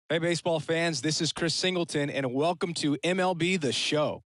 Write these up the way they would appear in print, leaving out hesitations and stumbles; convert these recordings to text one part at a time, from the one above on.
Hey, baseball fans, this is Chris Singleton, and welcome to MLB The Show.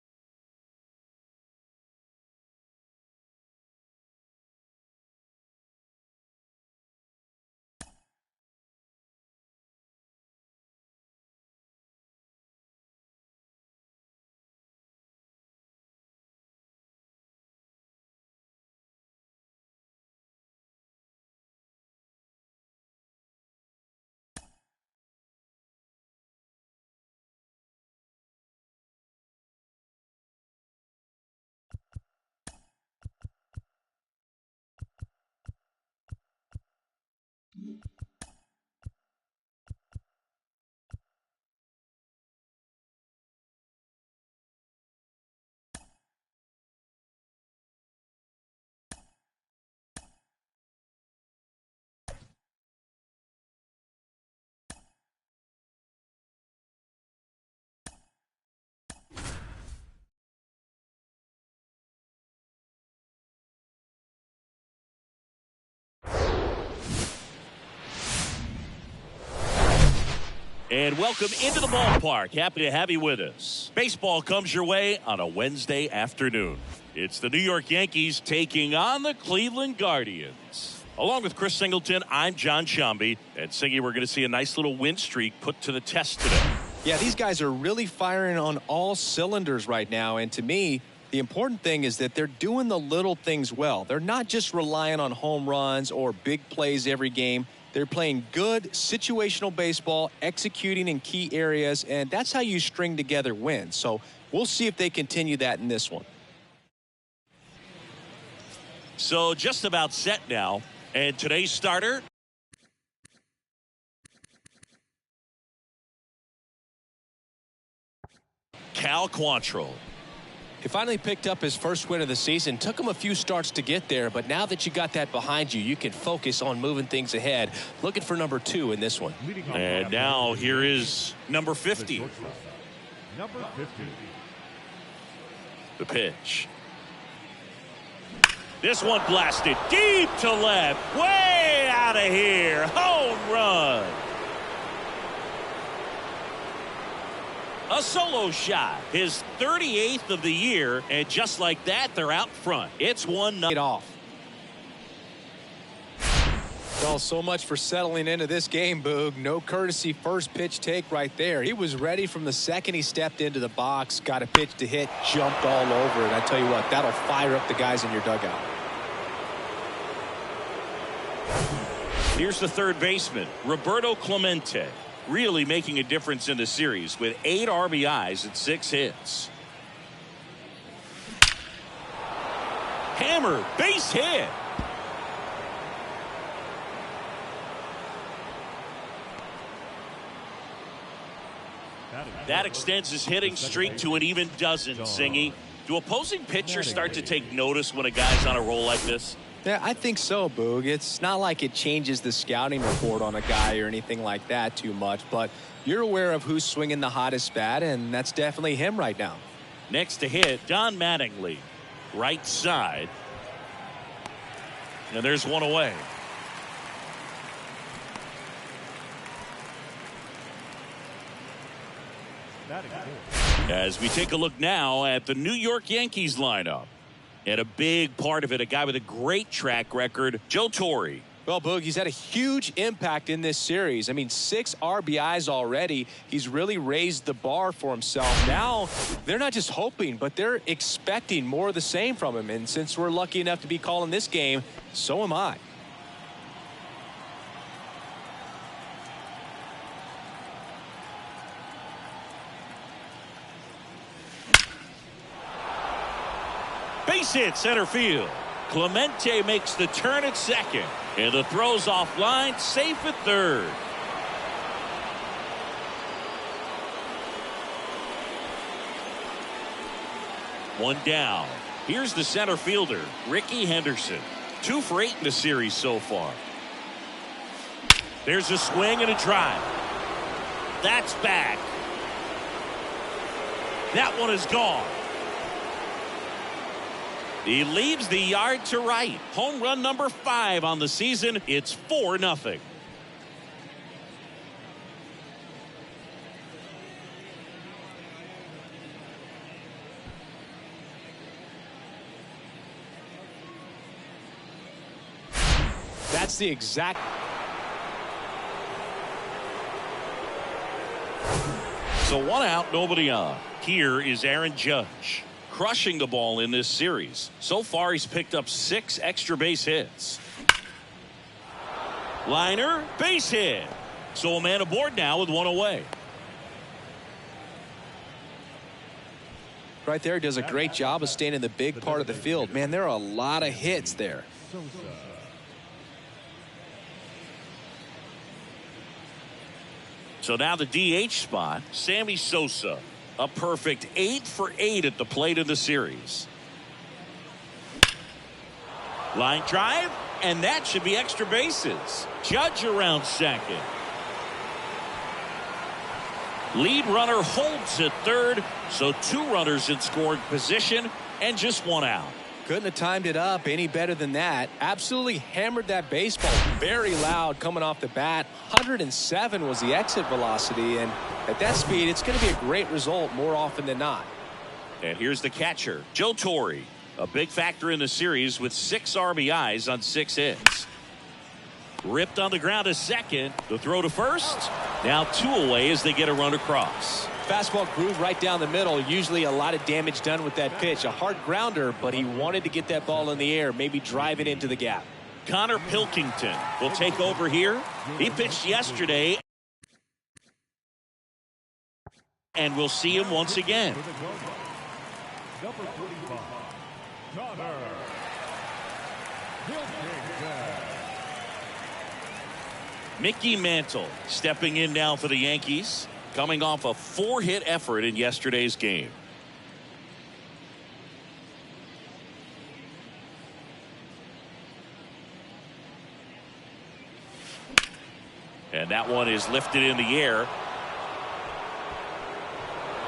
And welcome into the ballpark. Happy to have you with us. Baseball comes your way on a Wednesday afternoon. It's the New York Yankees taking on the Cleveland Guardians. Along with Chris Singleton, I'm John Shambi. And Singy, we're going to see a nice little win streak put to the test today. Yeah, these guys are really firing on all cylinders right now. And to me, the important thing is that they're doing the little things well. They're not just relying on home runs or big plays every game. They're playing good situational baseball, executing in key areas, and that's how you string together wins. So we'll see if they continue that in this one. So just about set now. And today's starter, Cal Quantrill. He finally picked up his first win of the season. Took him a few starts to get there, but now that you got that behind you, you can focus on moving things ahead. Looking for number 2 in this one. And now here is number 50. Number 50. The pitch. This one blasted deep to left. Way out of here. Home run. A solo shot, his 38th of the year, and just like that, they're out front. It's 1-0. Off. Well, so much for settling into this game, Boog. No courtesy first pitch take right there. He was ready from the second he stepped into the box, got a pitch to hit, jumped all over it. I tell you what, that'll fire up the guys in your dugout. Here's the third baseman, Roberto Clemente. Really making a difference in the series with 8 RBIs and 6 hits. Hammer, base hit. That extends his hitting streak to an even dozen, Singy. Do opposing pitchers start to take notice when a guy's on a roll like this? Yeah, I think so, Boog. It's not like it changes the scouting report on a guy or anything like that too much, but you're aware of who's swinging the hottest bat, and that's definitely him right now. Next to hit, Don Mattingly, right side. And there's one away. As we take a look now at the New York Yankees lineup. And a big part of it, a guy with a great track record, Joe Torre. Well, Boog, he's had a huge impact in this series. I mean, 6 RBIs already. He's really raised the bar for himself. Now, they're not just hoping, but they're expecting more of the same from him. And since we're lucky enough to be calling this game, so am I. Base hit center field. Clemente makes the turn at second. And the throw's offline, safe at third. One down. Here's the center fielder, Ricky Henderson. 2 for 8 in the series so far. There's a swing and a drive. That's back. That one is gone. He leaves the yard to right. Home run number 5 on the season. It's 4-0. That's the exact. So 1 out, nobody on. Here is Aaron Judge, crushing the ball in this series. So far, he's picked up 6 extra base hits. Liner, base hit. So a man aboard now with 1 away. Right there, does a great job of staying in the big part of the field. Man, there are a lot of hits there. So now the DH spot, Sammy Sosa, a perfect 8 for 8 at the plate in the series. Line drive, and that should be extra bases. Judge around second. Lead runner holds at third, so 2 runners in scoring position and just 1 out. Couldn't have timed it up any better than that. Absolutely hammered that baseball. Very loud coming off the bat. 107 was the exit velocity, and at that speed, it's going to be a great result more often than not. And here's the catcher, Joe Torre, a big factor in the series with 6 RBIs on 6 hits. Ripped on the ground to second. The throw to first. Now 2 away as they get a run across. Fastball groove right down the middle. Usually a lot of damage done with that pitch. A hard grounder, but he wanted to get that ball in the air, maybe drive it into the gap. Connor Pilkington will take over here. He pitched yesterday, and we'll see him once again. Number 45, Connor Pilkington. Mickey Mantle stepping in now for the Yankees, coming off a 4-hit effort in yesterday's game. And that one is lifted in the air.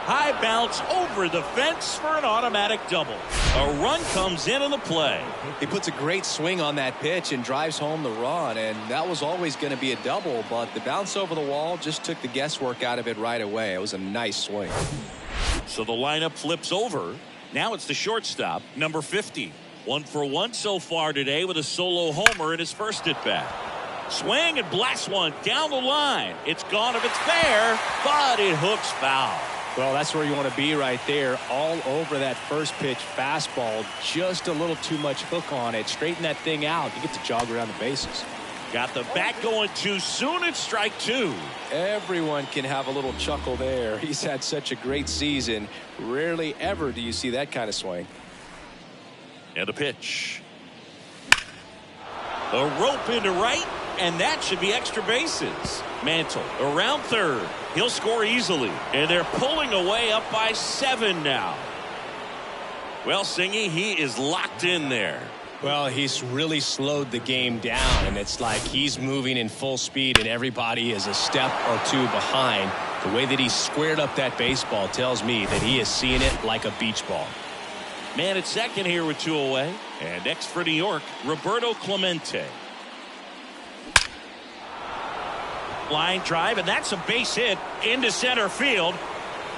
High bounce over the fence for an automatic double. A run comes in on the play. He puts a great swing on that pitch and drives home the run, and that was always going to be a double, but the bounce over the wall just took the guesswork out of it right away. It was a nice swing. So the lineup flips over. Now it's the shortstop, number 50. 1 for 1 so far today with a solo homer in his first at bat. Swing and blast one down the line. It's gone if it's fair, but it hooks foul. Well, that's where you want to be right there. All over that first pitch fastball. Just a little too much hook on it. Straighten that thing out. You get to jog around the bases. Got the bat going too soon. It's strike 2. Everyone can have a little chuckle there. He's had such a great season. Rarely ever do you see that kind of swing. And a pitch. A rope into right, and that should be extra bases. Mantle around third. He'll score easily, and they're pulling away up by 7 now. Well, Singy, he is locked in there. Well, he's really slowed the game down, and it's like he's moving in full speed, and everybody is a step or 2 behind. The way that he squared up that baseball tells me that he is seeing it like a beach ball. Man at second here with 2 away. And next for New York, Roberto Clemente. Line drive, and that's a base hit into center field.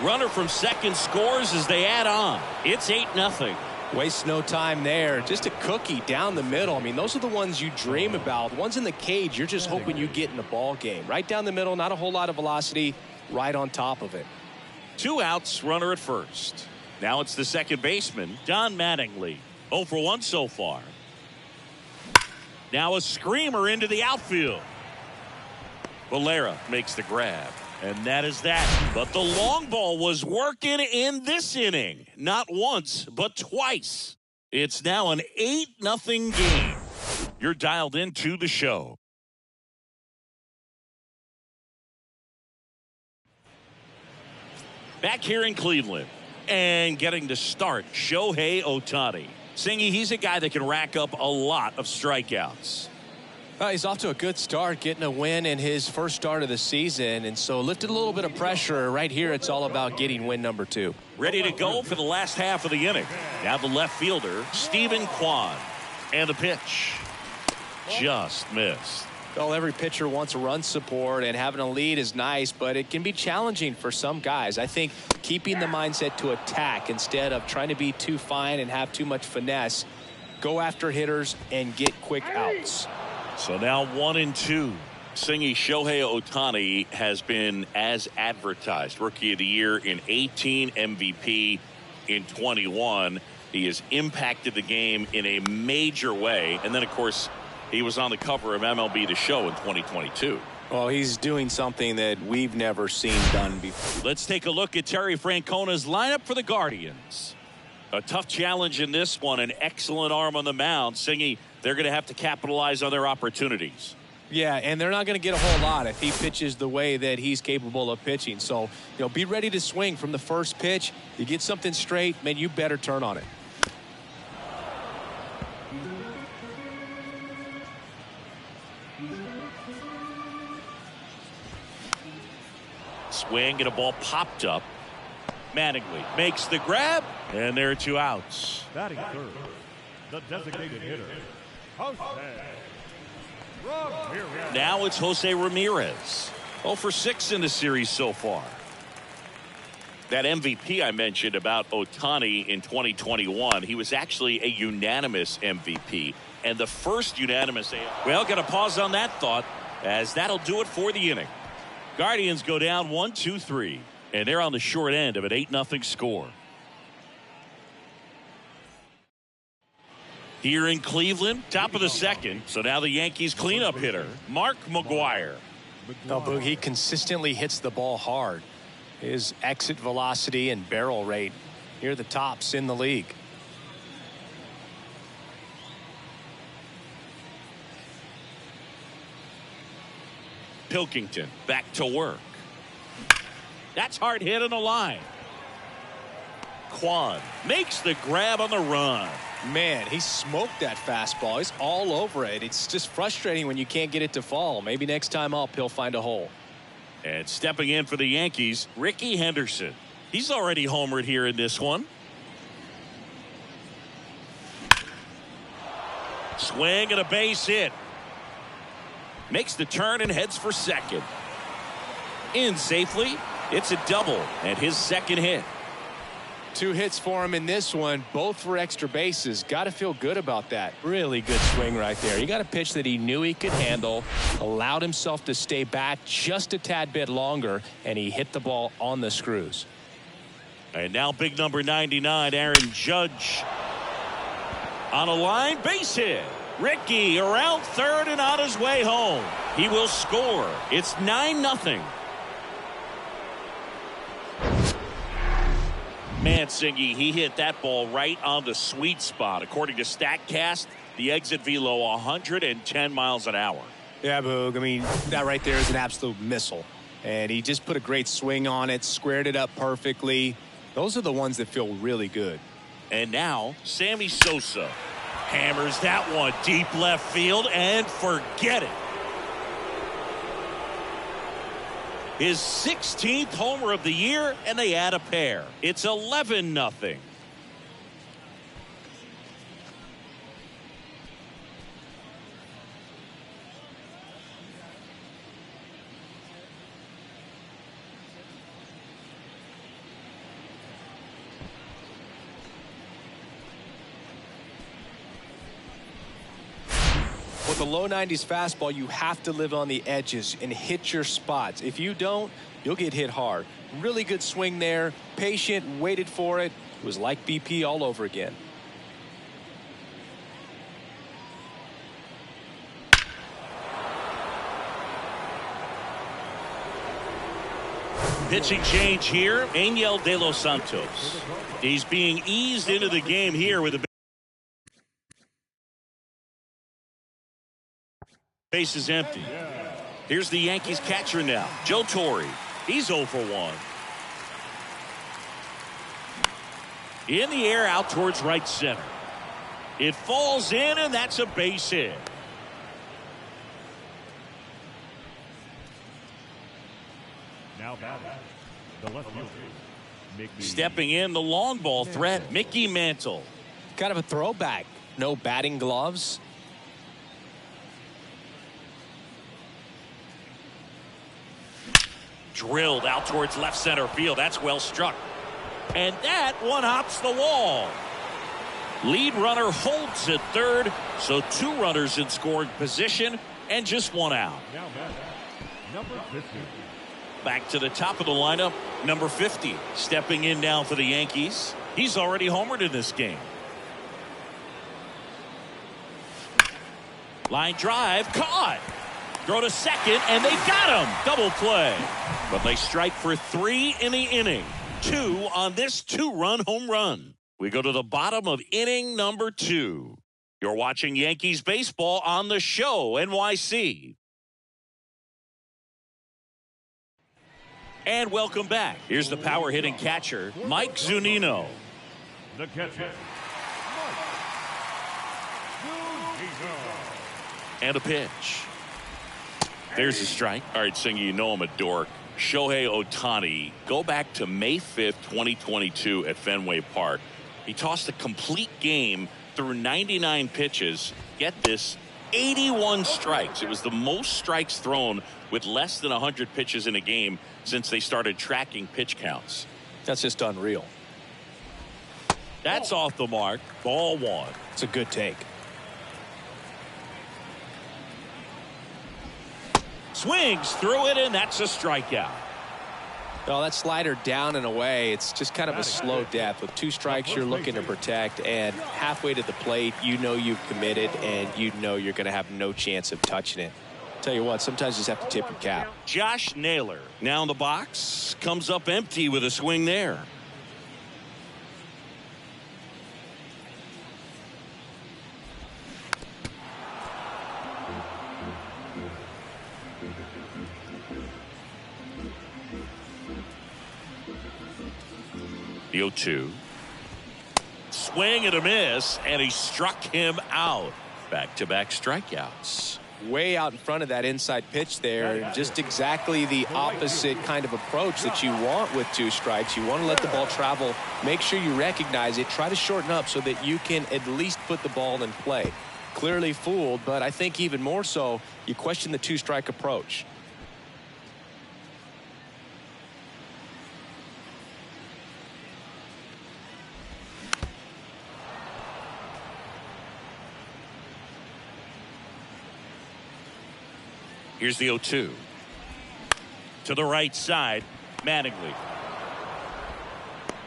Runner from second scores as they add on. It's 8-0. Waste no time there. Just a cookie down the middle. I mean, those are the ones you dream about. The ones in the cage, you're just hoping you get in the ball game. Right down the middle, not a whole lot of velocity, right on top of it. 2 outs, runner at first. Now it's the second baseman, Don Mattingly. 0 for 1 so far. Now a screamer into the outfield. Valera makes the grab. And that is that. But the long ball was working in this inning. Not once, but twice. It's now an 8-0 game. You're dialed into the show. Back here in Cleveland. And getting to start, Shohei Ohtani. Singy, he's a guy that can rack up a lot of strikeouts. He's off to a good start, getting a win in his first start of the season, and so lifted a little bit of pressure. Right here, it's all about getting win number 2. Ready to go for the last half of the inning. Now the left fielder, Stephen Kwan. And the pitch. Just missed. Well, every pitcher wants run support, and having a lead is nice, but it can be challenging for some guys. I think keeping the mindset to attack instead of trying to be too fine and have too much finesse, go after hitters and get quick outs. So now 1-2. Singy, Shohei Ohtani has been as advertised. Rookie of the Year in 18, MVP in 21. He has impacted the game in a major way. And then, of course, he was on the cover of MLB The Show in 2022. Well, he's doing something that we've never seen done before. Let's take a look at Terry Francona's lineup for the Guardians. A tough challenge in this one. An excellent arm on the mound. Singy, they're going to have to capitalize on their opportunities. Yeah, and they're not going to get a whole lot if he pitches the way that he's capable of pitching. So, be ready to swing from the first pitch. You get something straight, man, you better turn on it. Swing and a ball popped up. Mattingly makes the grab, and there are 2 outs. Batting third, the designated hitter, Jose Ramirez. Now it's Jose Ramirez. 0 for 6 in the series so far. That MVP I mentioned about Ohtani in 2021, he was actually a unanimous MVP. And the first unanimous. Well, got to pause on that thought, as that'll do it for the inning. Guardians go down 1-2-3, and they're on the short end of an 8-0 score. Here in Cleveland, top of the second. So now the Yankees cleanup hitter, Mark McGwire. Oh, he consistently hits the ball hard. His exit velocity and barrel rate, near the tops in the league. Pilkington back to work. That's hard hit on the line. Kwan makes the grab on the run. Man, he smoked that fastball. He's all over it. It's just frustrating when you can't get it to fall. Maybe next time up he'll find a hole. And stepping in for the Yankees, Ricky Henderson. He's already homered here in this one. Swing and a base hit. Makes the turn and heads for second. In safely. It's a double and his second hit. 2 hits for him in this one, both for extra bases. Got to feel good about that. Really good swing right there. He got a pitch that he knew he could handle, allowed himself to stay back just a tad bit longer, and he hit the ball on the screws. And now big number 99, Aaron Judge. On a line, base hit. Ricky around third and on his way home. He will score. It's 9-0. Man, Singy, he hit that ball right on the sweet spot. According to StatCast, the exit velo 110 miles an hour. Yeah, Boog. I mean, that right there is an absolute missile. And he just put a great swing on it, squared it up perfectly. Those are the ones that feel really good. And now, Sammy Sosa hammers that one deep left field and forget it. His 16th homer of the year, and they add a pair. It's 11-0. With a low 90s fastball, you have to live on the edges and hit your spots. If you don't, you'll get hit hard. Really good swing there. Patient, waited for it. It was like BP all over again. Pitching change here, Angel De Los Santos. He's being eased into the game here with a base is empty. Here's the Yankees catcher now, Joe Torre. He's 0 for 1. In the air out towards right center. It falls in, and that's a base hit. Now batting, the left fielder, Mickey. Stepping in, the long ball threat, Mickey Mantle. Kind of a throwback. No batting gloves. Drilled out towards left center field. That's well struck. And that one hops the wall. Lead runner holds at third, so 2 runners in scoring position. And just one out. Now back, number 50. Back to the top of the lineup, number 50. Stepping in now for the Yankees. He's already homered in this game. Line drive, caught. Throw to second, and they got him. Double play. But they strike for 3 in the inning. 2 on this 2-run home run. We go to the bottom of inning number 2. You're watching Yankees baseball on the show, NYC. And welcome back. Here's the power hitting catcher, Mike Zunino. The catcher, Mike Zunino. And a pitch. There's a strike. All right, Singy, you know I'm a dork. Shohei Ohtani, go back to May 5th, 2022 at Fenway Park. He tossed a complete game through 99 pitches. Get this, 81 strikes. It was the most strikes thrown with less than 100 pitches in a game since they started tracking pitch counts. That's just unreal. That's off the mark. Ball 1. It's a good take. Swings through it, and that's a strikeout. Well, that slider down and away, it's just kind of a slow death. With 2 strikes, you're looking to protect, and halfway to the plate, you know you've committed, and you know you're going to have no chance of touching it. Tell you what, sometimes you just have to tip your cap. Josh Naylor now in the box, comes up empty with a swing there. The 0-2. Swing and a miss, and he struck him out. Back-to-back strikeouts. Way out in front of that inside pitch there. Just exactly the opposite kind of approach that you want with 2 strikes. You want to let the ball travel. Make sure you recognize it. Try to shorten up so that you can at least put the ball in play. Clearly fooled, but I think even more so, you question the 2-strike approach. Here's the 0-2. To the right side, Mattingly.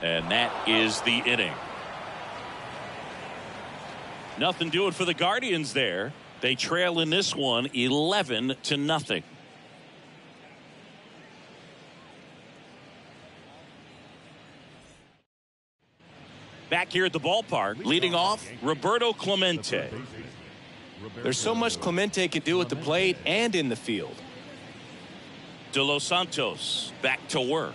And that is the inning. Nothing doing for the Guardians there. They trail in this one 11-0. Back here at the ballpark, leading off, Roberto Clemente. There's so much Clemente can do at the plate and in the field. De Los Santos back to work.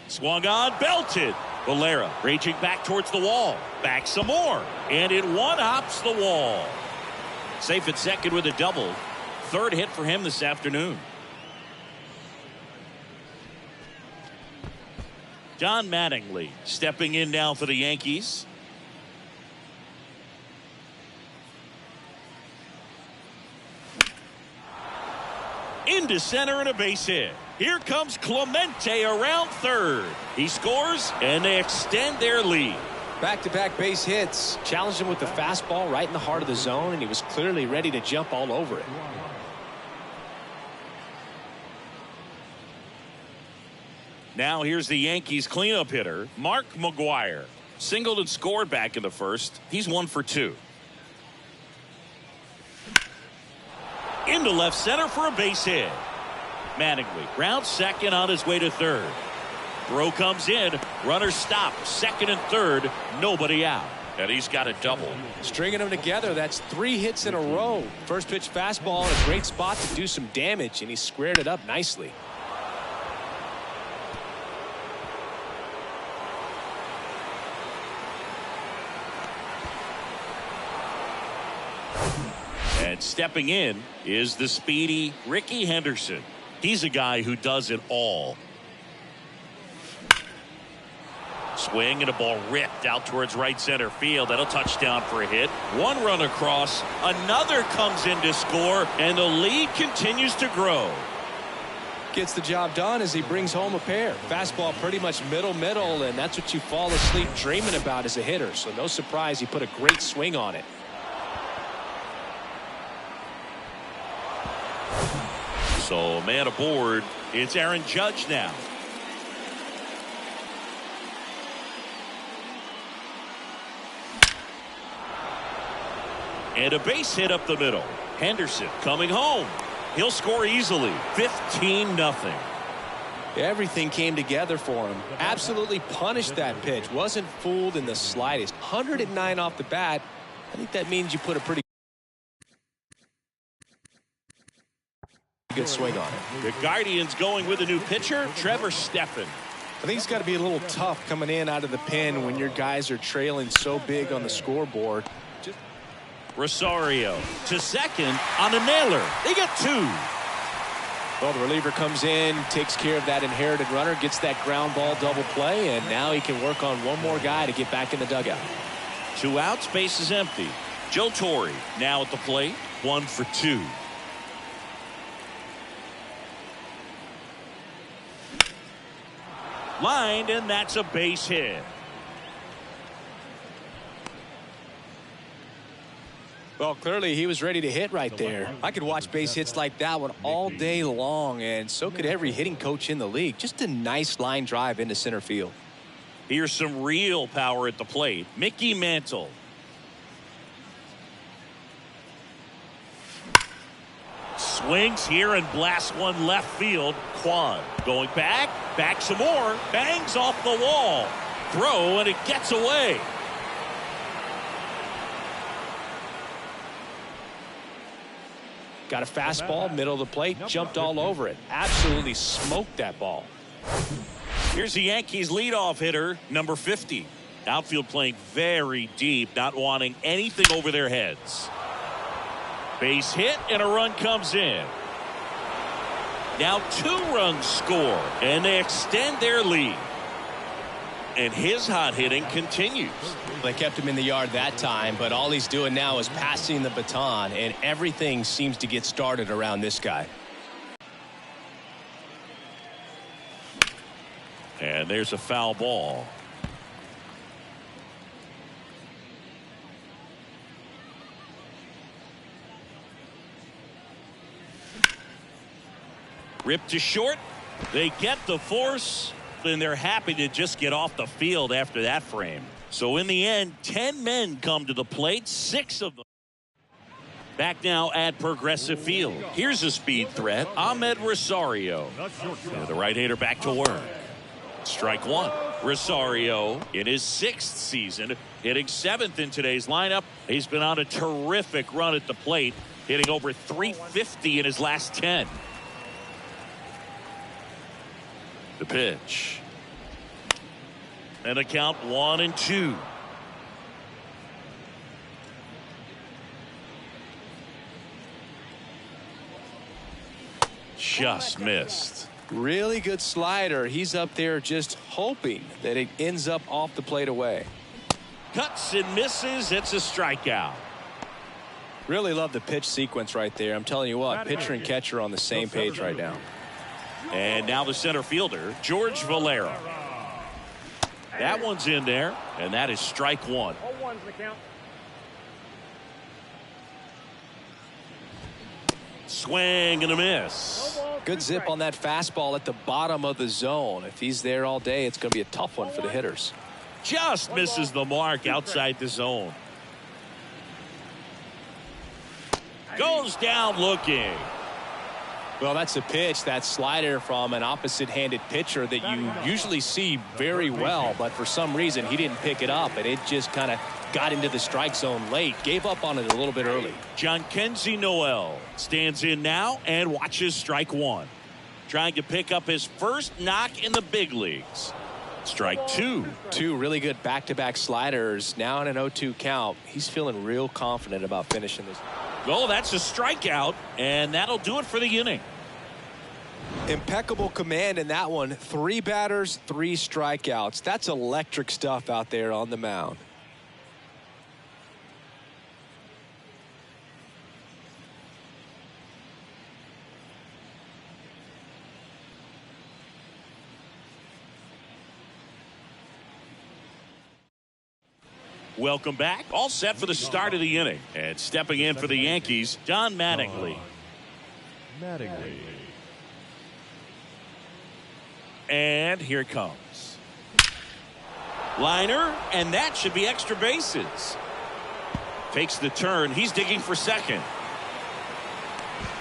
Swung on, belted. Valera raging back towards the wall. Back some more. And it one-hops the wall. Safe at second with a double. 3rd hit for him this afternoon. John Mattingly stepping in now for the Yankees. Into center and a base hit. Here comes Clemente around 3rd. He scores and they extend their lead. Back-to-back base hits. Challenged him with the fastball right in the heart of the zone, and he was clearly ready to jump all over it. Now here's the Yankees cleanup hitter, Mark McGwire. Singled and scored back in the 1st. He's 1 for 2. Into left center for a base hit. Mattingly rounds second on his way to 3rd. Throw comes in. Runner stop. 2nd and 3rd. Nobody out. And he's got a double. Stringing them together, that's 3 hits in a row. First pitch fastball in a great spot to do some damage, and he squared it up nicely. And stepping in is the speedy Ricky Henderson. He's a guy who does it all. Swing and a ball ripped out towards right center field. That'll touchdown for a hit. 1 run across. Another comes in to score, and the lead continues to grow. Gets the job done as he brings home a pair. Fastball pretty much middle, and that's what you fall asleep dreaming about as a hitter. So no surprise he put a great swing on it. So man aboard. It's Aaron Judge now. And a base hit up the middle. Henderson coming home. He'll score easily. 15-0. Everything came together for him. Absolutely punished that pitch. Wasn't fooled in the slightest. 109 off the bat. I think that means you put a pretty good swing on it. The Guardians going with a new pitcher, Trevor Stephan. I think it's got to be a little tough coming in out of the pen when your guys are trailing so big on the scoreboard. Rosario to second on a nailer. They get two. Well, the reliever comes in, takes care of that inherited runner, gets that ground ball double play, and now he can work on one more guy to get back in the dugout. 2 outs, base is empty. Joe Torre now at the plate, 1 for 2. Lined, and that's a base hit. Well, clearly he was ready to hit right there. I could watch base hits like that one all day long, and so could every hitting coach in the league. Just a nice line drive into center field. Here's some real power at the plate. Mickey Mantle. Swings here and blasts one left field. Kwan going back some more, bangs off the wall. Throw, and it gets away. Got a fastball, middle of the plate, jumped all over it. Absolutely smoked that ball. Here's the Yankees leadoff hitter, number 50. Outfield playing very deep, not wanting anything over their heads. Base hit, and a run comes in. Now 2 runs score, and they extend their lead. And his hot hitting continues. They kept him in the yard that time, but all he's doing now is passing the baton, and everything seems to get started around this guy. And there's a foul ball. Ripped to short. They get the force, and they're happy to just get off the field after that frame. So in the end, 10 men come to the plate, 6 of them. Back now at Progressive Field. Here's a speed threat, Ahmed Rosario. And the right-hander back to work. Strike 1. Rosario in his 6th season, hitting 7th in today's lineup. He's been on a terrific run at the plate, hitting over 350 in his last 10. The pitch. And a count 1-2. Just missed. Really good slider. He's up there just hoping that it ends up off the plate away. Cuts and misses. It's a strikeout. Really love the pitch sequence right there. I'm telling you what, pitcher and catcher are on the same page right now. And now the center fielder, George Valera. That one's in there, and that is strike 1. Swing and a miss. Good zip on that fastball at the bottom of the zone. If he's there all day, it's going to be a tough one for the hitters. Just misses the mark outside the zone. Goes down looking. Well, that's a pitch, that slider from an opposite-handed pitcher that you usually see very well, but for some reason he didn't pick it up, and it just kind of got into the strike zone late. Gave up on it a little bit early. Jhonkensy Noel stands in now and watches strike 1. Trying to pick up his first knock in the big leagues. Strike 2. 2 really good back-to-back sliders. Now in an 0-2 count. He's feeling real confident about finishing this. Oh, that's a strikeout, and that'll do it for the inning. Impeccable command in that one. 3 batters, 3 strikeouts. That's electric stuff out there on the mound. Welcome back. All set for the start of the inning. And stepping in for the Yankees, Don Mattingly. Mattingly. And here it comes. Liner, and that should be extra bases. Takes the turn. He's digging for second.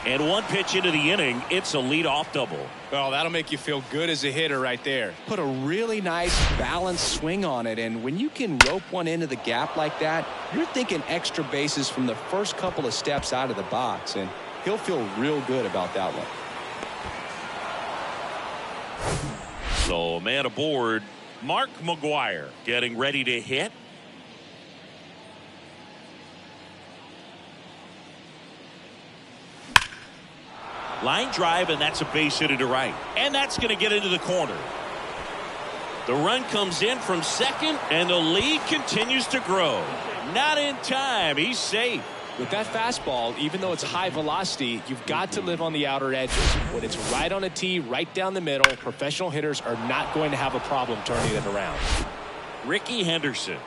And one pitch into the inning, it's a leadoff double. Well, that'll make you feel good as a hitter right there. Put a really nice balanced swing on it, and when you can rope one into the gap like that, you're thinking extra bases from the first couple of steps out of the box, and he'll feel real good about that one. So, man aboard, Mark McGwire getting ready to hit. Line drive, and that's a base hit to right. And that's going to get into the corner. The run comes in from second, and the lead continues to grow. Not in time. He's safe. With that fastball, even though it's high velocity, you've got to live on the outer edges. When it's right on a tee, right down the middle, professional hitters are not going to have a problem turning it around. Ricky Henderson.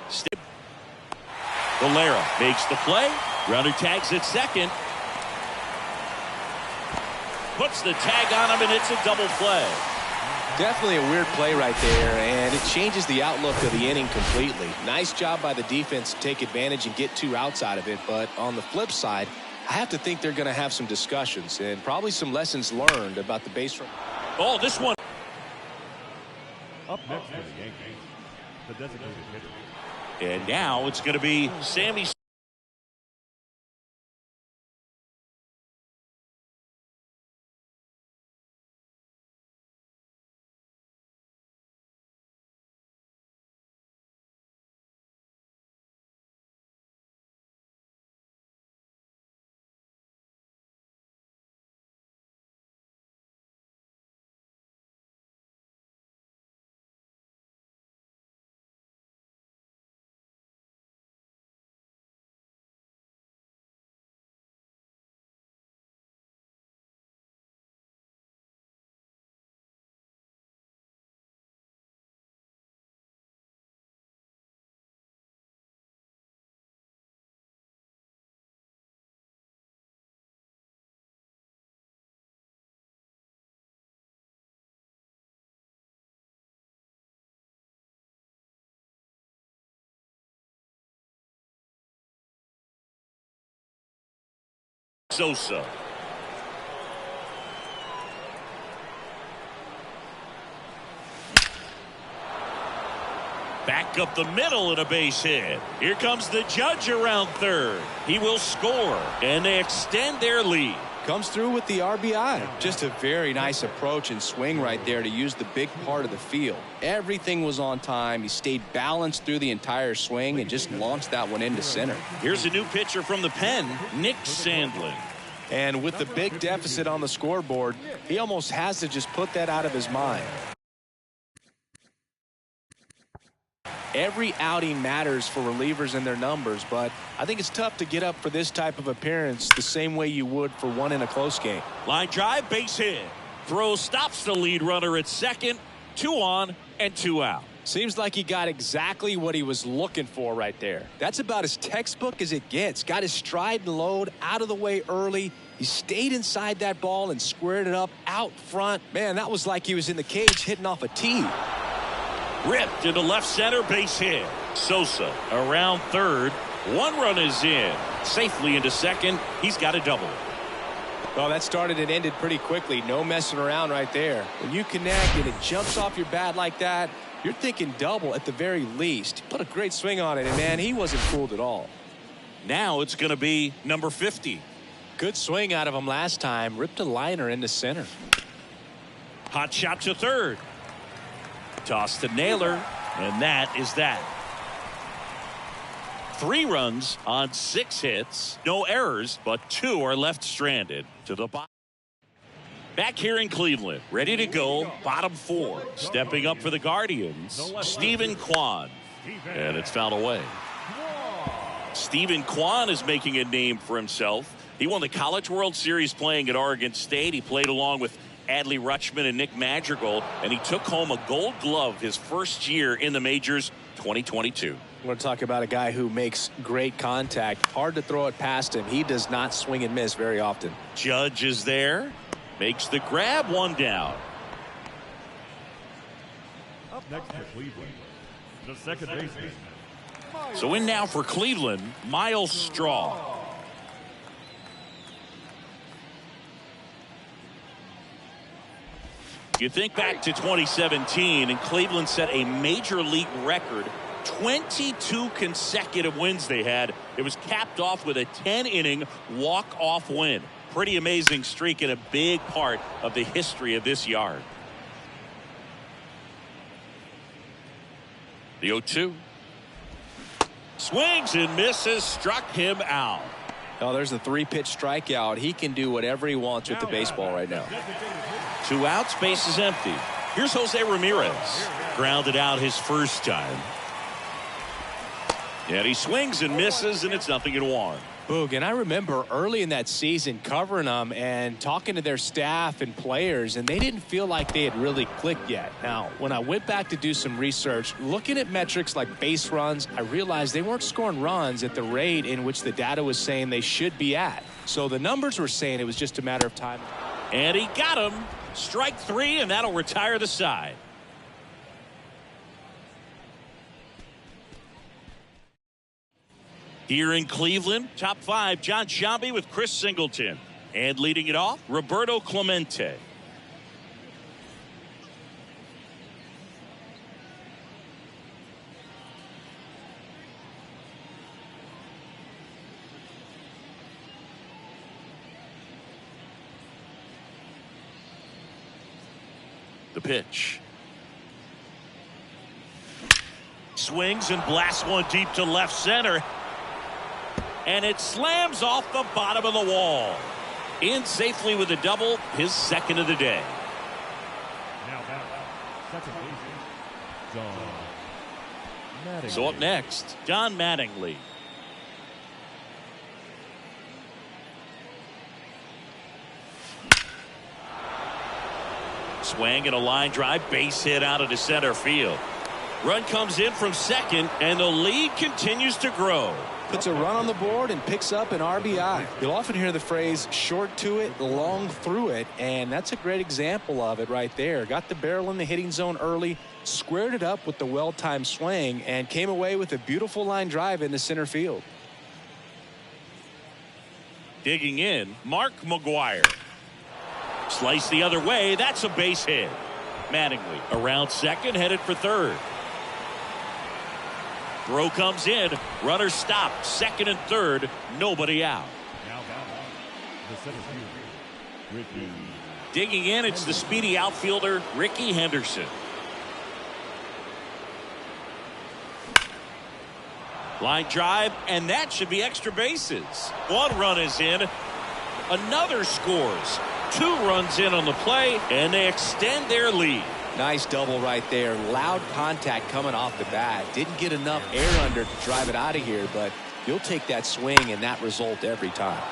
Valera makes the play. Runner tags at second. Puts the tag on him, and it's a double play. Definitely a weird play right there, and it changes the outlook of the inning completely. Nice job by the defense to take advantage and get 2 outs out of it, but on the flip side, I have to think they're going to have some discussions and probably some lessons learned about the base running. Oh, this one. Up next for the Yankees, the designated hitter. And now it's going to be Sammy. Sosa. Back up the middle and a base hit. Here comes the judge around third. He will score, and they extend their lead. Comes through with the RBI. Just a very nice approach and swing right there to use the big part of the field. Everything was on time. He stayed balanced through the entire swing and just launched that one into center. Here's a new pitcher from the pen, Nick Sandlin. And with the big deficit on the scoreboard, he almost has to just put that out of his mind. Every outing matters for relievers and their numbers, but I think it's tough to get up for this type of appearance the same way you would for one in a close game. Line drive, base hit. Throw stops the lead runner at second. 2 on and 2 out. Seems like he got exactly what he was looking for right there. That's about as textbook as it gets. Got his stride and load out of the way early. He stayed inside that ball and squared it up out front. Man, that was like he was in the cage hitting off a tee. Ripped into left center, base hit. Sosa around third. 1 run is in. Safely into second. He's got a double. Well, that started and ended pretty quickly. No messing around right there. When you connect and it jumps off your bat like that, you're thinking double at the very least. Put a great swing on it, and man, he wasn't fooled at all. Now it's going to be number 50. Good swing out of him last time. Ripped a liner into center. Hot shot to third. Toss to Naylor, and that is that. 3 runs on 6 hits. No errors, but 2 are left stranded to the bottom. Back here in Cleveland, ready to go, bottom 4. Stepping up for the Guardians, Stephen Kwan. And it's fouled away. Stephen Kwan is making a name for himself. He won the College World Series playing at Oregon State. He played along with Adley Rutschman and Nick Madrigal, and he took home a Gold Glove his first year in the majors 2022. We're going to talk about a guy who makes great contact. Hard to throw it past him. He does not swing and miss very often. Judge is there. Makes the grab, 1 down. Up next for Cleveland, the second baseman. So in now for Cleveland, Miles Straw. You think back to 2017, and Cleveland set a major league record. 22 consecutive wins they had. It was capped off with a 10-inning walk-off win. Pretty amazing streak and a big part of the history of this yard. The 0-2. Swings and misses, struck him out. Oh, there's a 3-pitch strikeout. He can do whatever he wants with the baseball right now. 2 outs, base is empty. Here's Jose Ramirez. Grounded out his first time. And he swings and misses, and it's 0-1. Boog, and I remember early in that season covering them and talking to their staff and players, and they didn't feel like they had really clicked yet. Now, when I went back to do some research, looking at metrics like base runs, I realized they weren't scoring runs at the rate in which the data was saying they should be at. So the numbers were saying it was just a matter of time. And he got him. Strike 3, and that'll retire the side. Here in Cleveland, top 5, John Sciambi with Chris Singleton. And leading it off, Roberto Clemente. The pitch. Swings and blasts one deep to left center. And it slams off the bottom of the wall. In safely with a double, his second of the day. Now back, second baseman, John Mattingly. So up next, Don Mattingly. Swing and a line drive, base hit out into center field. Run comes in from second, and the lead continues to grow. Puts a run on the board and picks up an RBI. You'll often hear the phrase short to it, long through it, and that's a great example of it right there. Got the barrel in the hitting zone early, squared it up with the well-timed swing, and came away with a beautiful line drive into center field. Digging in, Mark McGwire. Slice the other way, that's a base hit. Mattingly around second, headed for third. Throw comes in. Runner stopped. Second and third. Nobody out. Now back, the center fielder, Ricky. Digging in, it's the speedy outfielder, Ricky Henderson. Line drive, and that should be extra bases. 1 run is in. Another scores. 2 runs in on the play, and they extend their lead. Nice double right there. Loud contact coming off the bat. Didn't get enough air under to drive it out of here, but you'll take that swing and that result every time.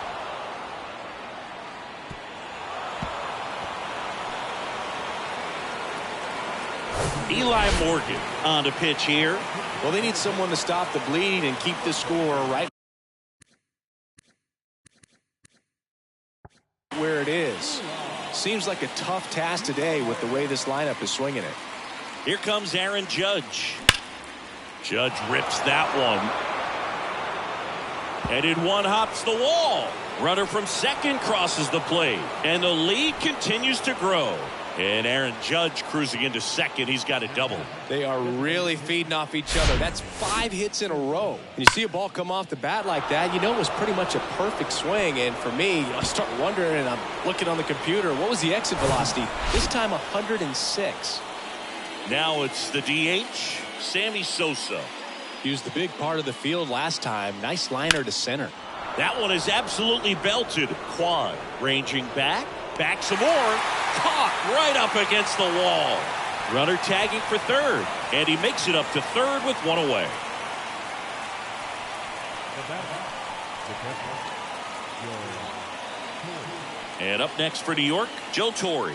Eli Morgan on the pitch here. Well, they need someone to stop the bleed and keep the score right where it is. Seems like a tough task today with the way this lineup is swinging it. Here comes Aaron Judge. Judge rips that one. Headed one, hops the wall. Runner from second crosses the plate. And the lead continues to grow. And Aaron Judge cruising into second. He's got a double. They are really feeding off each other. That's 5 hits in a row. When you see a ball come off the bat like that, you know it was pretty much a perfect swing. And for me, I start wondering, and I'm looking on the computer, what was the exit velocity? This time 106. Now it's the DH, Sammy Sosa. He was the big part of the field last time. Nice liner to center. That one is absolutely belted. Quan ranging back. Back some more. Caught right up against the wall. Runner tagging for third. And he makes it up to third with 1 away. And up next for New York, Joe Torre.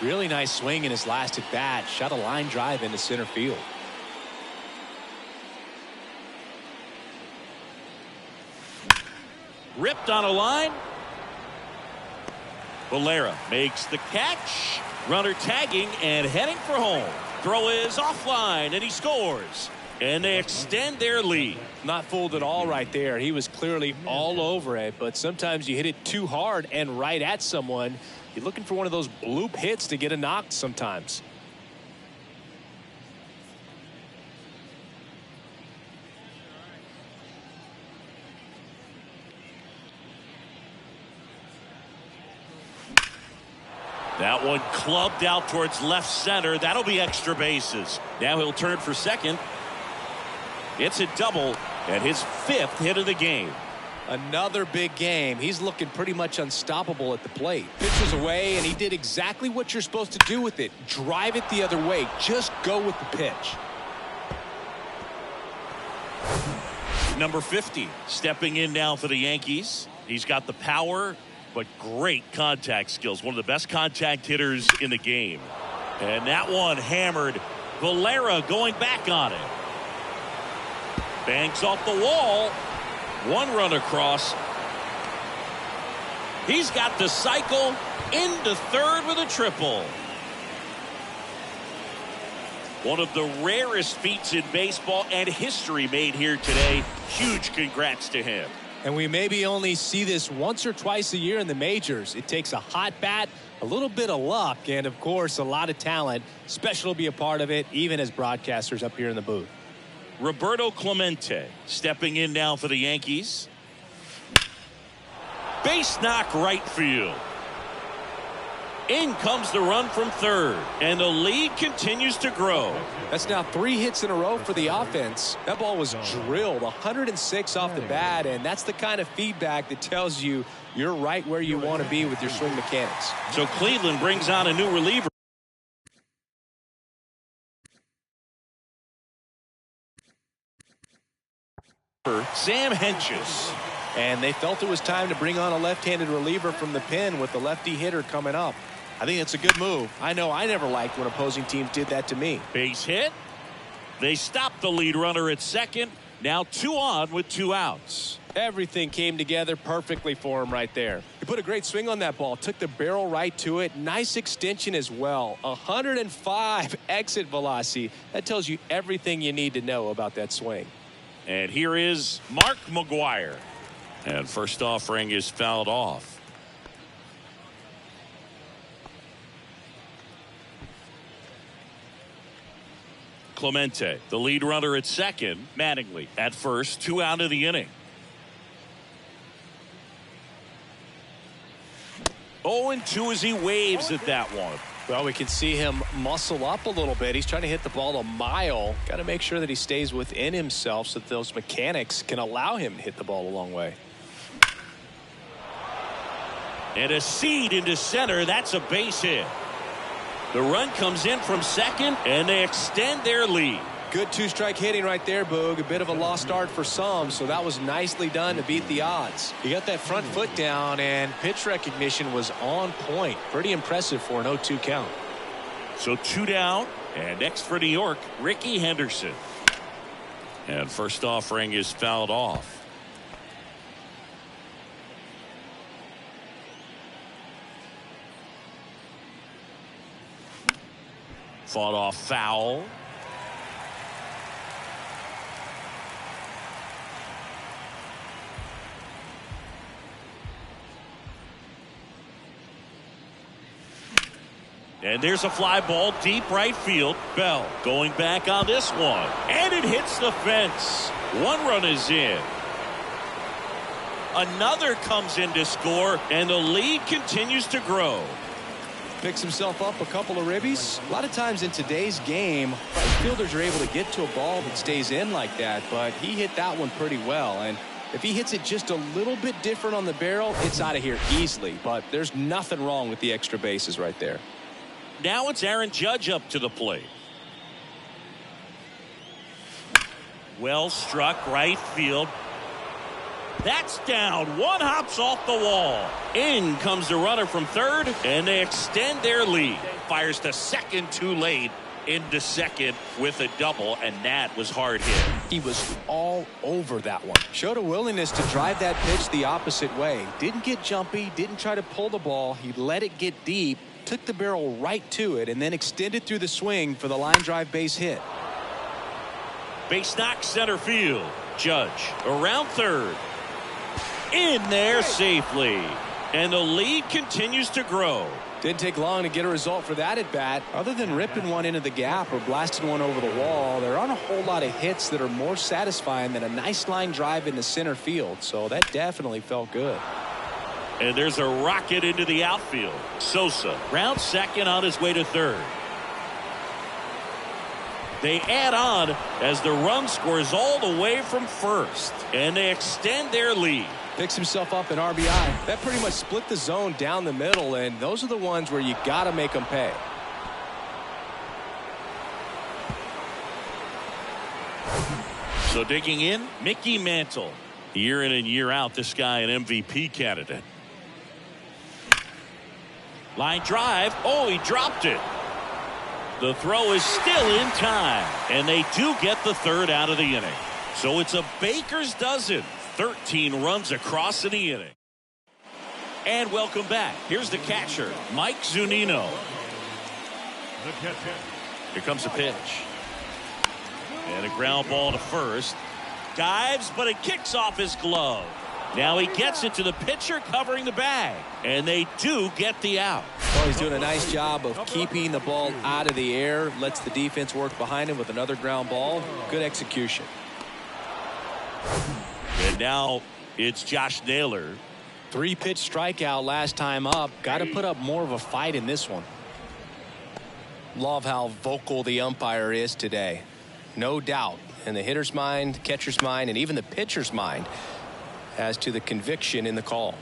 Really nice swing in his last at bat. Shot a line drive into center field. Ripped on a line. Valera makes the catch. Runner tagging and heading for home. Throw is offline, and he scores. And they extend their lead. Not fooled at all right there. He was clearly all over it, but sometimes you hit it too hard and right at someone. You're looking for one of those bloop hits to get a knock sometimes. That one clubbed out towards left center. That'll be extra bases. Now he'll turn for second. It's a double and his 5th hit of the game. Another big game. He's looking pretty much unstoppable at the plate. Pitch was away, and he did exactly what you're supposed to do with it. Drive it the other way. Just go with the pitch. Number 50 stepping in now for the Yankees. He's got the power, but great contact skills. One of the best contact hitters in the game. And that one hammered. Valera going back on it. Bangs off the wall. 1 run across. He's got the cycle into third with a triple. One of the rarest feats in baseball and history made here today. Huge congrats to him. And we maybe only see this once or twice a year in the majors. It takes a hot bat, a little bit of luck, and of course a lot of talent. Special to be a part of it, even as broadcasters up here in the booth. Roberto Clemente stepping in now for the Yankees. Base knock right field. In comes the run from third, and the lead continues to grow. That's now 3 hits in a row for the offense. That ball was drilled 106 off the bat, and that's the kind of feedback that tells you you're right where you want to be with your swing mechanics. So Cleveland brings on a new reliever. Sam Hentges. And they felt it was time to bring on a left-handed reliever from the pen with the lefty hitter coming up. I think it's a good move. I know I never liked when opposing teams did that to me. Base hit. They stop the lead runner at second. Now 2 on with 2 outs. Everything came together perfectly for him right there. He put a great swing on that ball. Took the barrel right to it. Nice extension as well. 105 exit velocity. That tells you everything you need to know about that swing. And here is Mark McGwire. And first offering is fouled off. Clemente, the lead runner at second. Mattingly at first. 2 out of the inning. 0-2 as he waves at that one. Well, we can see him muscle up a little bit. He's trying to hit the ball a mile. Got to make sure that he stays within himself so that those mechanics can allow him to hit the ball a long way. And a seed into center. That's a base hit. The run comes in from second, and they extend their lead. Good 2-strike hitting right there, Boog. A bit of a lost start for some, so that was nicely done to beat the odds. He got that front foot down, and pitch recognition was on point. Pretty impressive for an 0-2 count. So 2 down, and next for New York, Ricky Henderson. And first offering is fouled off. Fought off foul. And there's a fly ball deep right field. Bell going back on this one. And it hits the fence. 1 run is in. Another comes in to score, and the lead continues to grow. Picks himself up a couple of ribbies. A lot of times in today's game, right fielders are able to get to a ball that stays in like that, but he hit that one pretty well. And if he hits it just a little bit different on the barrel, it's out of here easily. But there's nothing wrong with the extra bases right there. Now it's Aaron Judge up to the plate. Well struck right field. That's down. 1 hops off the wall. In comes the runner from third, and they extend their lead. Fires to second too late. Into second with a double, and that was hard hit. He was all over that one. Showed a willingness to drive that pitch the opposite way. Didn't get jumpy, didn't try to pull the ball. He let it get deep, took the barrel right to it, and then extended through the swing for the line drive base hit. Base knock center field. Judge around third. In there safely. And the lead continues to grow. Didn't take long to get a result for that at bat. Other than ripping one into the gap or blasting one over the wall, there aren't a whole lot of hits that are more satisfying than a nice line drive into center field. So that definitely felt good. And there's a rocket into the outfield. Sosa round second on his way to third. They add on as the run scores all the way from first. And they extend their lead. Picks himself up an RBI. That pretty much split the zone down the middle, and those are the ones where you got to make them pay. So digging in, Mickey Mantle. Year in and year out, this guy an MVP candidate. Line drive. Oh, he dropped it. The throw is still in time, and they do get the third out of the inning. So it's a baker's dozen. 13 runs across in the inning. And welcome back. Here's the catcher, Mike Zunino. Here comes the pitch. And a ground ball to first. Dives, but it kicks off his glove. Now he gets it to the pitcher covering the bag. And they do get the out. Well, he's doing a nice job of keeping the ball out of the air. Lets the defense work behind him with another ground ball. Good execution. And now it's Josh Naylor. 3-pitch strikeout last time up. Got to put up more of a fight in this one. Love how vocal the umpire is today. No doubt in the hitter's mind, catcher's mind, and even the pitcher's mind as to the conviction in the call.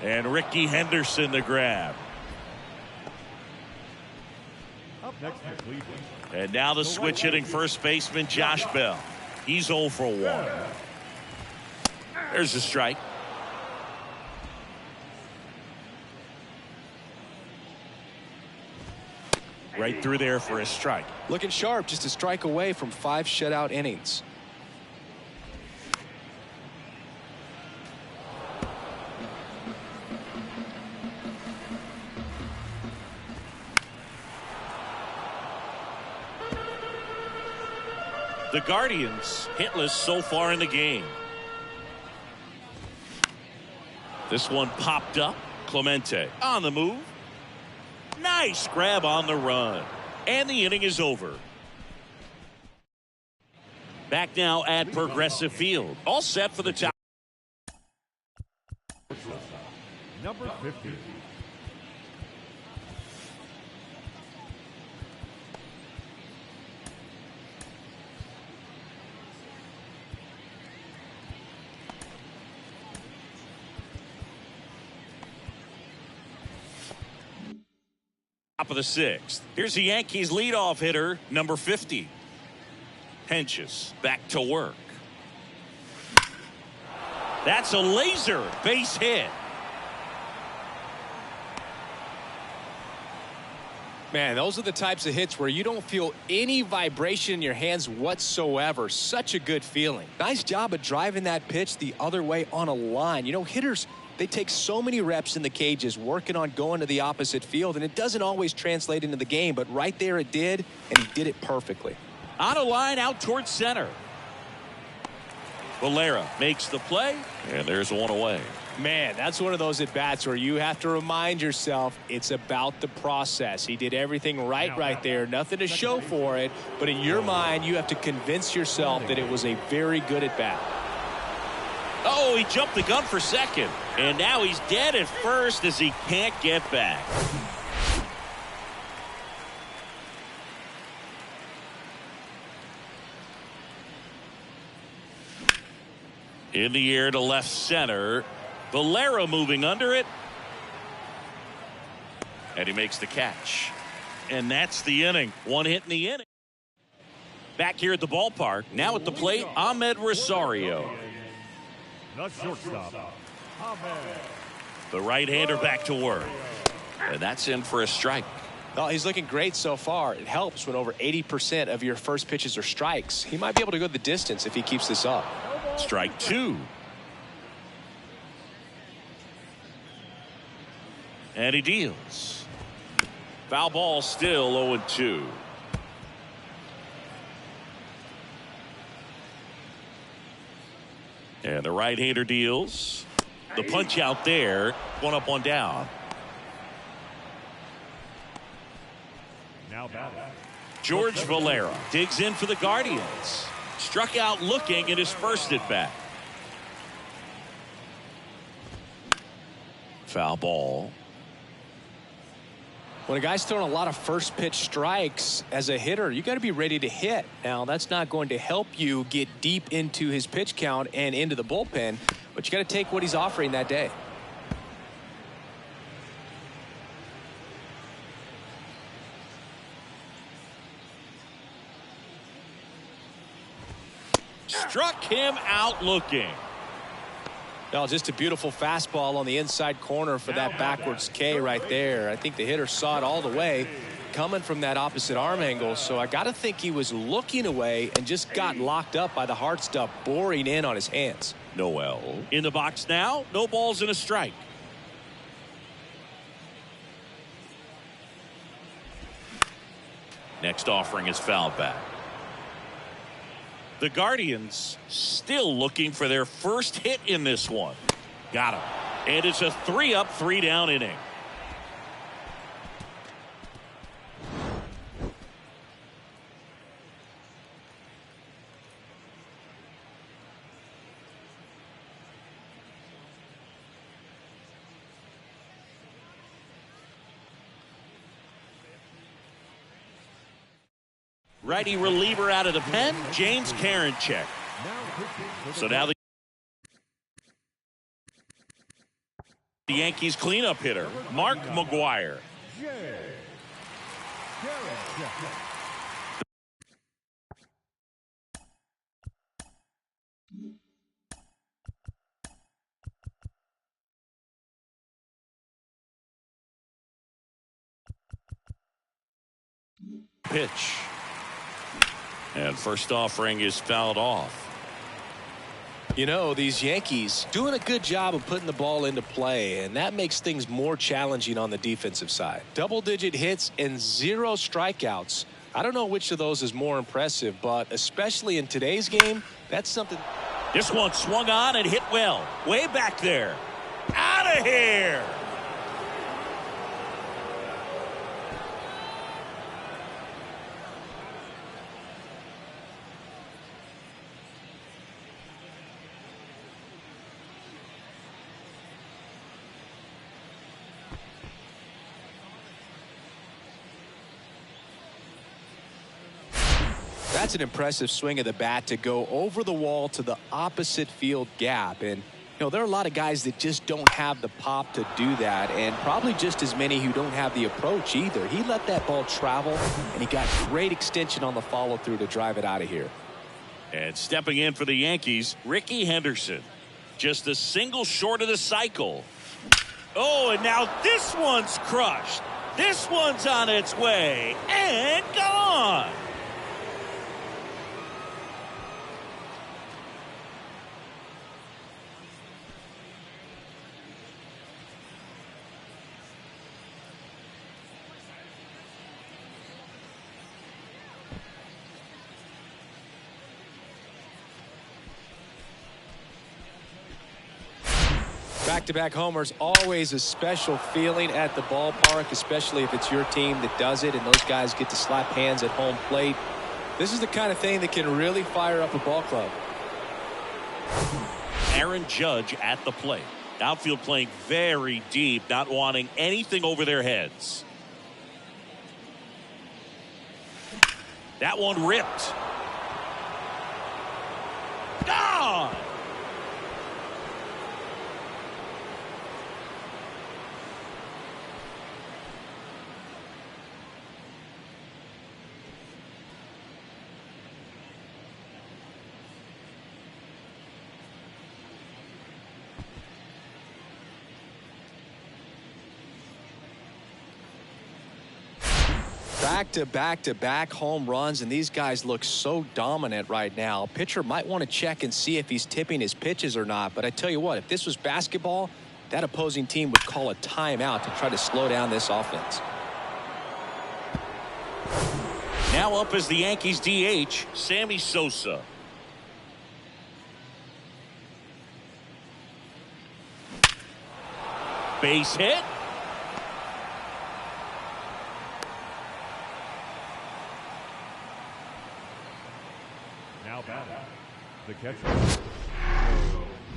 And Ricky Henderson the grab. Up next for Cleveland. And now the switch hitting first baseman Josh Bell. He's 0 for 1. There's a strike. Right through there for a strike. Looking sharp, just a strike away from 5 shutout innings. The Guardians hitless so far in the game. This one popped up. Clemente on the move. Nice grab on the run. And the inning is over. Back now at Progressive Field. All set for the top. Number 50. Top of the 6th. Here's the Yankees leadoff hitter, number 50. Henches back to work. That's a laser base hit. Man, those are the types of hits where you don't feel any vibration in your hands whatsoever. Such a good feeling. Nice job of driving that pitch the other way on a line. You know, hitters, they take so many reps in the cages working on going to the opposite field, and it doesn't always translate into the game, but right there it did, and he did it perfectly. On a line out towards center. Valera makes the play, and there's one away. Man, that's one of those at-bats where you have to remind yourself it's about the process. He did everything right there. Nothing to show for it, but in your mind, you have to convince yourself that it was a very good at-bat. Oh, he jumped the gun for second. And now he's dead at first as he can't get back. In the air to left center. Valera moving under it. And he makes the catch. And that's the inning. One hit in the inning. Back here at the ballpark. Now at the plate, Ahmed Rosario. The shortstop, Ahmed. The right-hander back to work. And that's in for a strike. Well, he's looking great so far. It helps when over 80% of your first pitches are strikes. He might be able to go the distance if he keeps this up. Strike two. And he deals. Foul ball, still 0-2. And the right-hander deals. The punch out there. One up, one down. Now batting. George Valera digs in for the Guardians. Struck out looking at his first at bat. Foul ball. When a guy's throwing a lot of first pitch strikes as a hitter, you got to be ready to hit. Now, that's not going to help you get deep into his pitch count and into the bullpen, but you got to take what he's offering that day. Struck him out looking. Well, just a beautiful fastball on the inside corner for that backwards K right there. I think the hitter saw it all the way coming from that opposite arm angle. So I got to think he was looking away and just got locked up by the hard stuff boring in on his hands. Noel in the box now. No balls and a strike. Next offering is fouled back. The Guardians still looking for their first hit in this one. Got him. And it's a 3-up, 3-down inning. Righty reliever out of the pen, James Karinchak. So now the Yankees cleanup hitter, Mark McGwire. Pitch. And first offering is fouled off. You know, these Yankees doing a good job of putting the ball into play, and that makes things more challenging on the defensive side. Double-digit hits and 0 strikeouts. I don't know which of those is more impressive, but especially in today's game, that's something. This one swung on and hit well. Way back there. Out of here. That's an impressive swing of the bat to go over the wall to the opposite field gap. And, you know, there are a lot of guys that just don't have the pop to do that, and probably just as many who don't have the approach either. He let that ball travel, and he got great extension on the follow-through to drive it out of here. And stepping in for the Yankees, Ricky Henderson. Just a single short of the cycle. Oh, and now this one's crushed. This one's on its way and gone. Back-to-back homers, always a special feeling at the ballpark, especially if it's your team that does it and those guys get to slap hands at home plate. This is the kind of thing that can really fire up a ball club. Aaron Judge at the plate. Outfield playing very deep, not wanting anything over their heads. That one ripped. Gone! Back-to-back-to-back home runs, and these guys look so dominant right now. Pitcher might want to check and see if he's tipping his pitches or not. But I tell you what, if this was basketball, that opposing team would call a timeout to try to slow down this offense. Now up as the Yankees DH, Sammy Sosa. Base hit. Now batting, the catcher.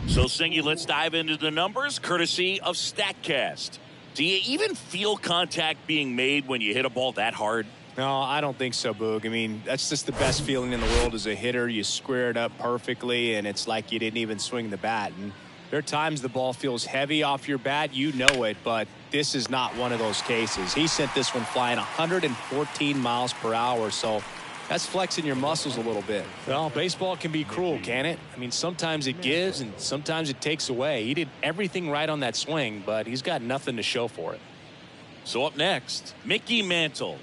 So, Singy, let's dive into the numbers, courtesy of StatCast. Do you even feel contact being made when you hit a ball that hard? No, I don't think so, Boog. I mean, that's just the best feeling in the world as a hitter. You square it up perfectly, and it's like you didn't even swing the bat. And there are times the ball feels heavy off your bat. You know it, but this is not one of those cases. He sent this one flying 114 miles per hour, so that's flexing your muscles a little bit. Well, baseball can be cruel, can it? I mean, sometimes it gives and sometimes it takes away. He did everything right on that swing, but he's got nothing to show for it. So up next, Mickey Mantle.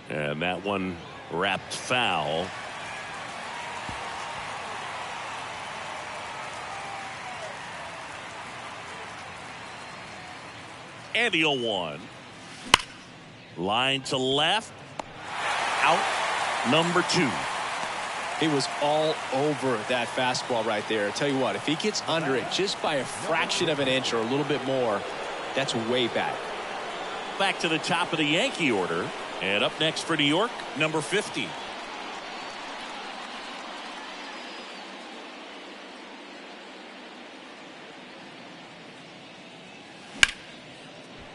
And that one wrapped foul. And the 0-1. Line to left. Out number 2. He was all over that fastball right there. I tell you what, if he gets under it just by a fraction of an inch or a little bit more, that's way back. Back to the top of the Yankee order. And up next for New York, number 50.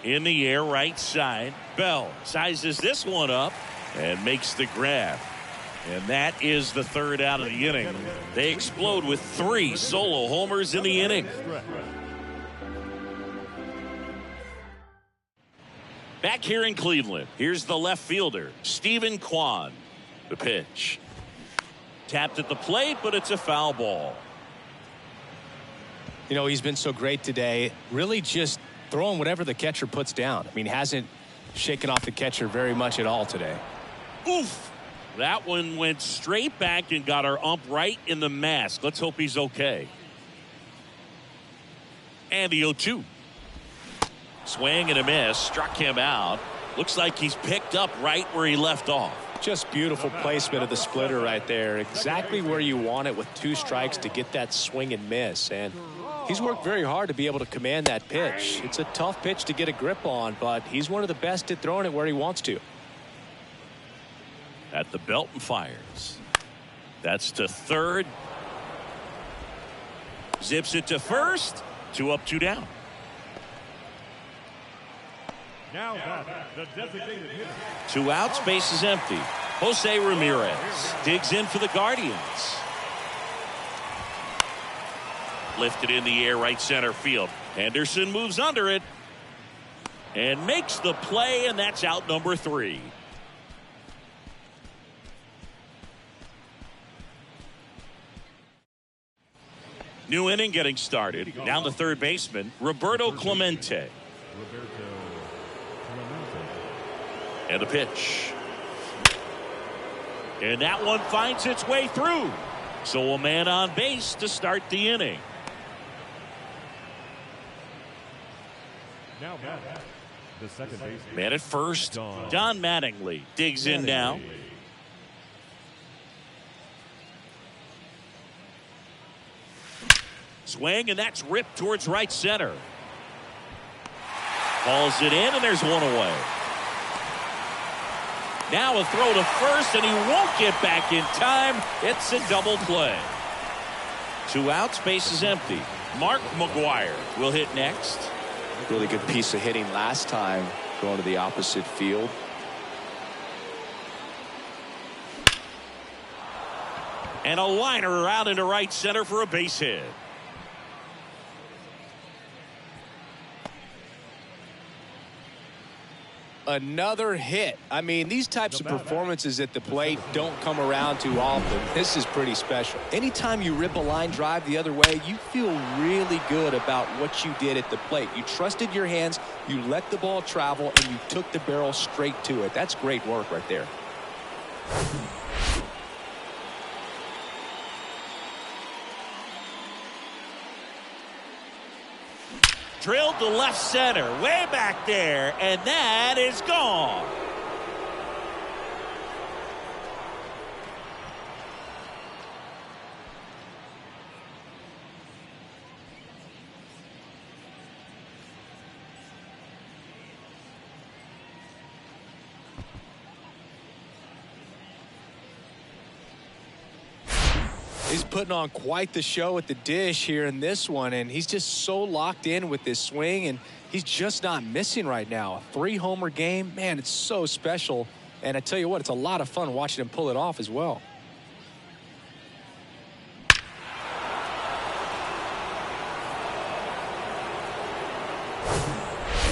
In the air, right side. Bell sizes this one up and makes the grab. And that is the third out of the inning. They explode with 3 solo homers in the inning. Back here in Cleveland, here's the left fielder, Stephen Kwan. The pitch. Tapped at the plate, but it's a foul ball. You know, he's been so great today. Really just throwing whatever the catcher puts down. I mean, hasn't shaken off the catcher very much at all today. Oof. That one went straight back and got our ump right in the mask. Let's hope he's okay. And the 0-2. Swing and a miss. Struck him out. Looks like he's picked up right where he left off. Just beautiful placement of the splitter right there. Exactly where you want it with 2 strikes to get that swing and miss. And he's worked very hard to be able to command that pitch. It's a tough pitch to get a grip on, but he's one of the best at throwing it where he wants to. At the belt and fires. That's to third. Zips it to first. 2 up, 2 down. Now the designated hitter. 2 outs, base is empty. Jose Ramirez digs in for the Guardians. Lifted in the air, right center field. Henderson moves under it and makes the play, and that's out number 3. New inning getting started. Down the third baseman, Roberto Clemente. And the pitch. And that one finds its way through. So a man on base to start the inning. Now the second baseman. Man at first, Don Mattingly digs in now. Swing, and that's ripped towards right center. Hauls it in, and there's one away. Now a throw to first, and he won't get back in time. It's a double play. 2 outs, base is empty. Mark McGwire will hit next. Really good piece of hitting last time, going to the opposite field. And a liner out into right center for a base hit. another hit. I mean, these types of performances at the plate don't come around too often. This is pretty special. Anytime you rip a line drive the other way, you feel really good about what you did at the plate. You trusted your hands, you let the ball travel, and you took the barrel straight to it. That's great work right there. Drilled to left center, way back there, and that is gone. He's putting on quite the show at the dish here in this one, and he's just so locked in with this swing, and he's just not missing right now. A 3-homer game, man, it's so special. And I tell you what, it's a lot of fun watching him pull it off as well.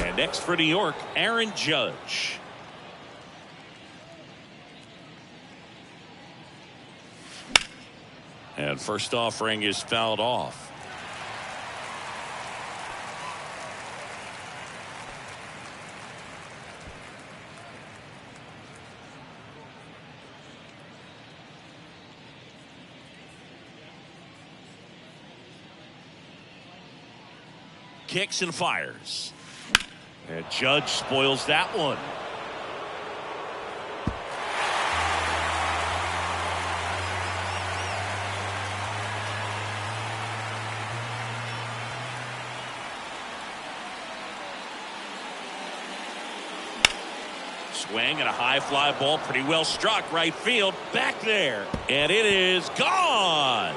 And next for New York, Aaron Judge. And first offering is fouled off. Kicks and fires. And Judge spoils that one. Swing and a high fly ball, pretty well struck right field, back there, and it is gone.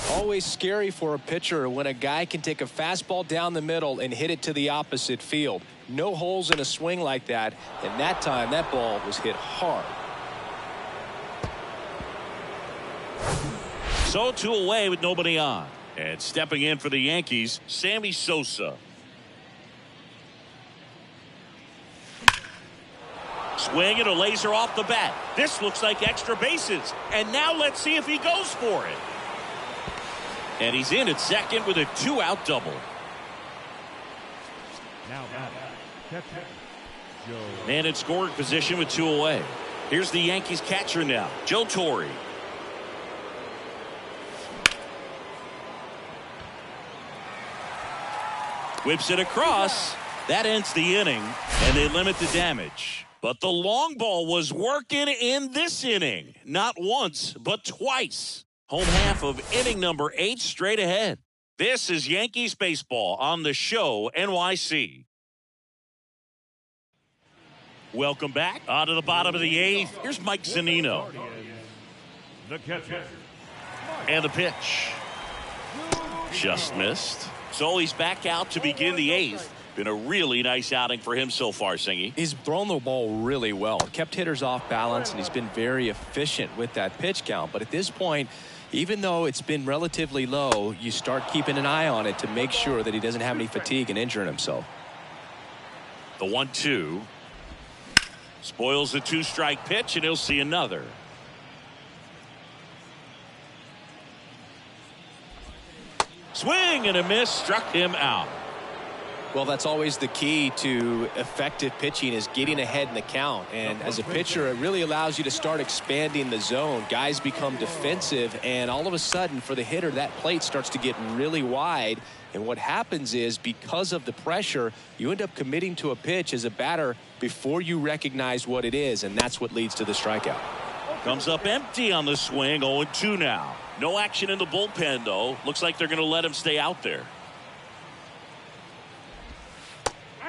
Always scary for a pitcher when a guy can take a fastball down the middle and hit it to the opposite field. No holes in a swing like that, and that time that ball was hit hard. So 2 away with nobody on. And stepping in for the Yankees, Sammy Sosa. Swing and a laser off the bat. This looks like extra bases. And now let's see if he goes for it. And he's in at second with a 2-out double. Now catcher, Joe. Man in scoring position with 2 away. Here's the Yankees catcher now, Joe Torre. Whips it across. That ends the inning, and they limit the damage. But the long ball was working in this inning. Not once, but twice. Home half of inning number 8 straight ahead. This is Yankees baseball on the show NYC. Welcome back. On to the bottom of the 8th. Here's Mike Zunino. The catcher. And the pitch. Just missed. So he's back out to begin the 8th. Been a really nice outing for him so far, Singy. He's thrown the ball really well. Kept hitters off balance, and he's been very efficient with that pitch count. But at this point, even though it's been relatively low, you start keeping an eye on it to make sure that he doesn't have any fatigue and injuring himself. The 1-2. Spoils the 2-strike pitch, and he'll see another. Swing and a miss, struck him out. Well, that's always the key to effective pitching, is getting ahead in the count. And as a pitcher, it really allows you to start expanding the zone. Guys become defensive, and all of a sudden, for the hitter, that plate starts to get really wide. And what happens is, because of the pressure, you end up committing to a pitch as a batter before you recognize what it is, and that's what leads to the strikeout. Comes up empty on the swing, 0-2 now. No action in the bullpen, though. Looks like they're going to let him stay out there.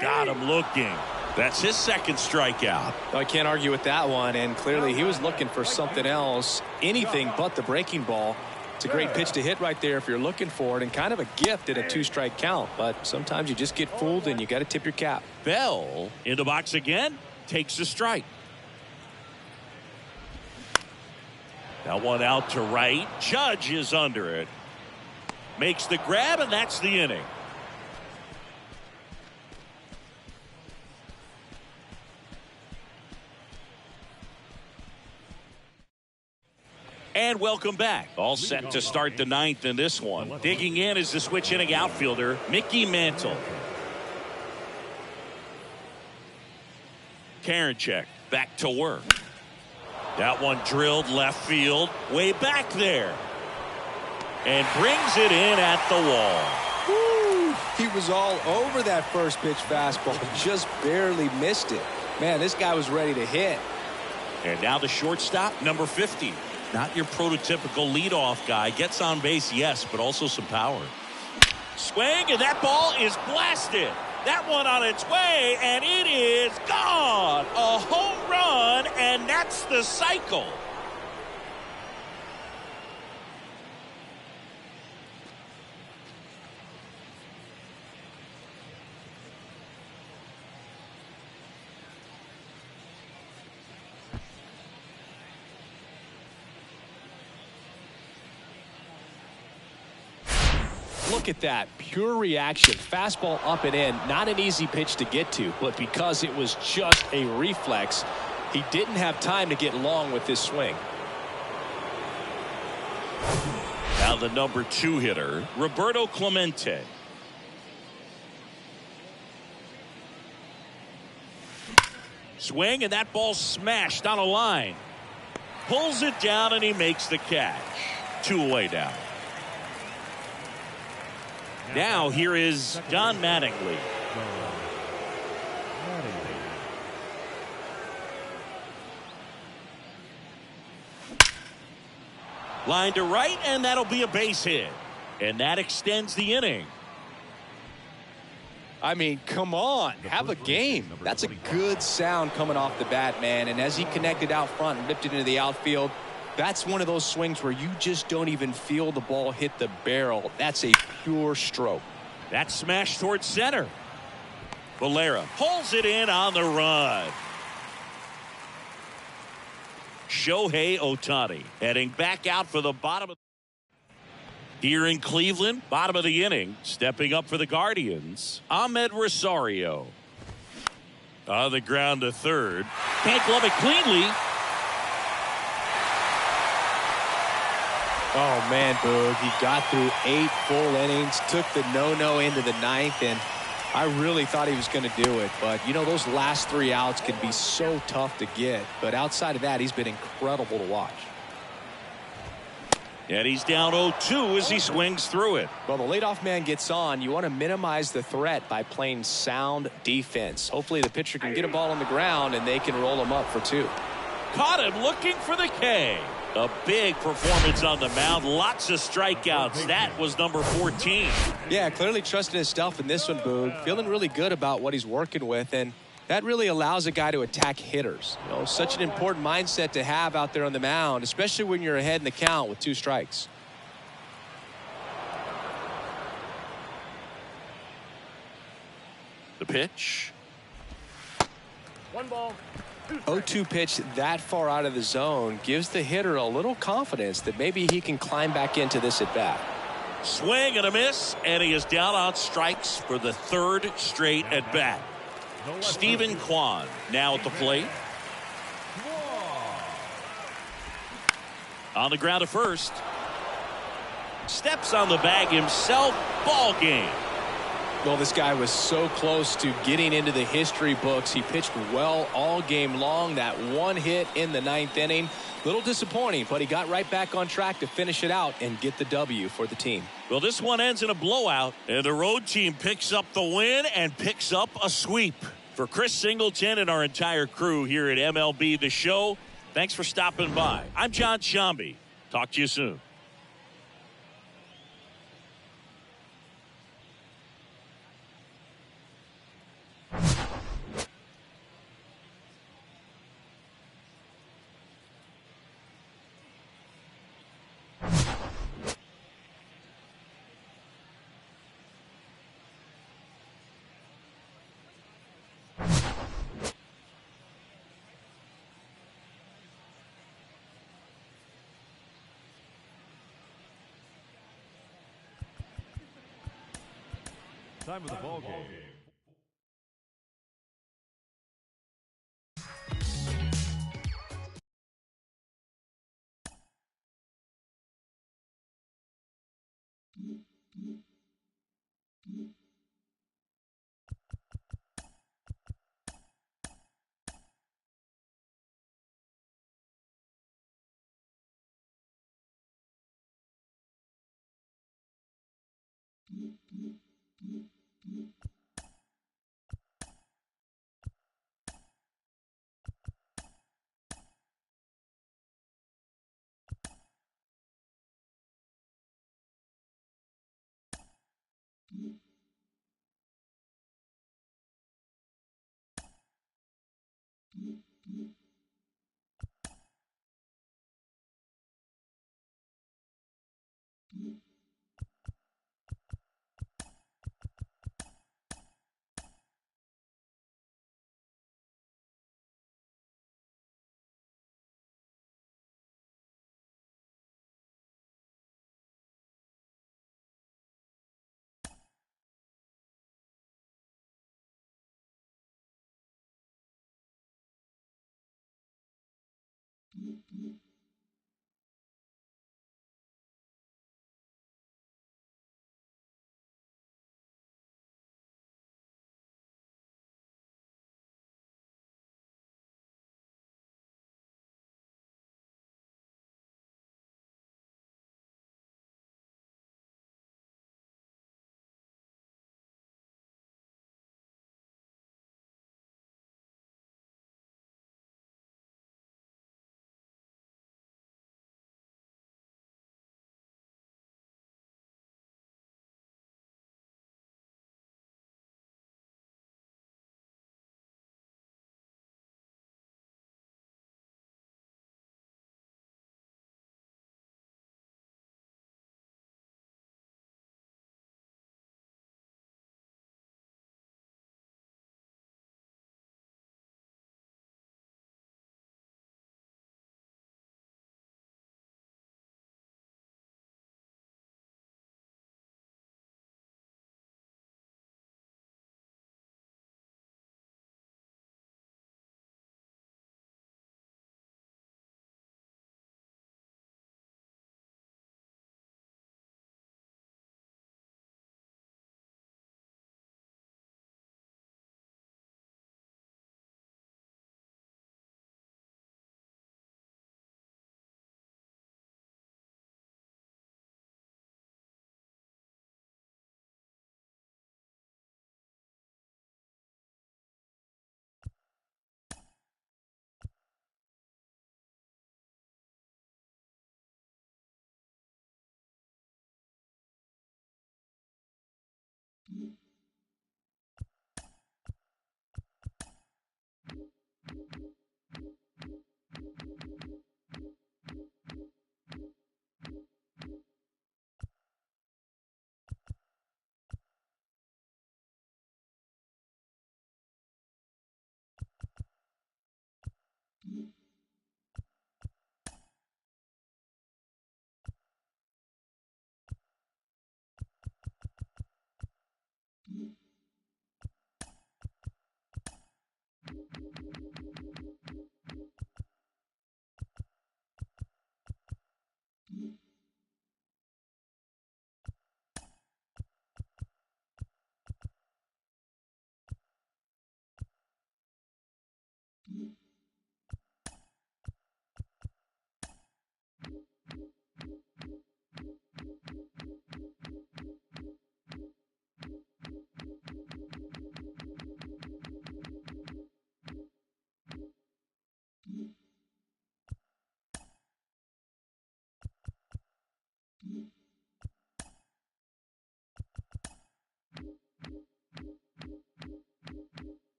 Got him looking. That's his second strikeout. I can't argue with that one, and clearly he was looking for something else, anything but the breaking ball. It's a great pitch to hit right there if you're looking for it, and kind of a gift at a 2-strike count. But sometimes you just get fooled and you got to tip your cap. Bell in the box again, takes the strike. That one out to right. Judge is under it. Makes the grab, and that's the inning. And welcome back. All set to start the ninth in this one. Digging in is the switch inning outfielder, Mickey Mantle. Karinchak back to work. That one drilled left field, way back there. And brings it in at the wall. Woo! He was all over that first pitch fastball, just barely missed it. Man, this guy was ready to hit. And now the shortstop, number 50. Not your prototypical leadoff guy. Gets on base, yes, but also some power. Swing, and that ball is blasted. That one on its way, and it is gone. A home run, and that's the cycle. Look at that pure reaction. Fastball up and in. Not an easy pitch to get to, but because it was just a reflex, he didn't have time to get long with this swing. Now the number 2 hitter, Roberto Clemente. Swing, and that ball smashed on a line. Pulls it down, and he makes the catch. 2 away now. Now here is Don Mattingly. Line to right, and that'll be a base hit. And that extends the inning. I mean, come on, have a game. That's a good sound coming off the bat, man. And as he connected out front and ripped it into the outfield, that's one of those swings where you just don't even feel the ball hit the barrel. That's a pure stroke. That smash towards center. Valera pulls it in on the run. Shohei Ohtani heading back out for the bottom of here in Cleveland. Bottom of the inning, stepping up for the Guardians, Ahmed Rosario. On the ground to third. Can't glove it cleanly. Oh, man, Boog, he got through 8 full innings, took the no-no into the 9th, and I really thought he was going to do it. But, you know, those last 3 outs can be so tough to get. But outside of that, he's been incredible to watch. And he's down 0-2 as he swings through it. Well, the leadoff man gets on. You want to minimize the threat by playing sound defense. Hopefully the pitcher can get a ball on the ground, and they can roll him up for 2. Caught him looking for the K. A big performance on the mound. Lots of strikeouts. That was number 14. Yeah, clearly trusting his stuff in this one, Boog. Feeling really good about what he's working with, and that really allows a guy to attack hitters. You know, such an important mindset to have out there on the mound, especially when you're ahead in the count with 2 strikes. The pitch. 1 ball. 0-2 pitch that far out of the zone gives the hitter a little confidence that maybe he can climb back into this at bat. Swing and a miss, and he is down on strikes for the 3rd straight at bat. Stephen Kwan now at the plate. On the ground to first. Steps on the bag himself. Ball game. Well, this guy was so close to getting into the history books. He pitched well all game long. That 1 hit in the 9th inning. Little disappointing, but he got right back on track to finish it out and get the W for the team. Well, this one ends in a blowout, and the road team picks up the win and picks up a sweep. For Chris Singleton and our entire crew here at MLB The Show, thanks for stopping by. I'm John Shambi. Talk to you soon. Time of the ball game.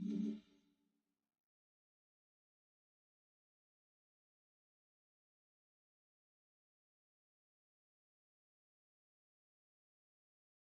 you.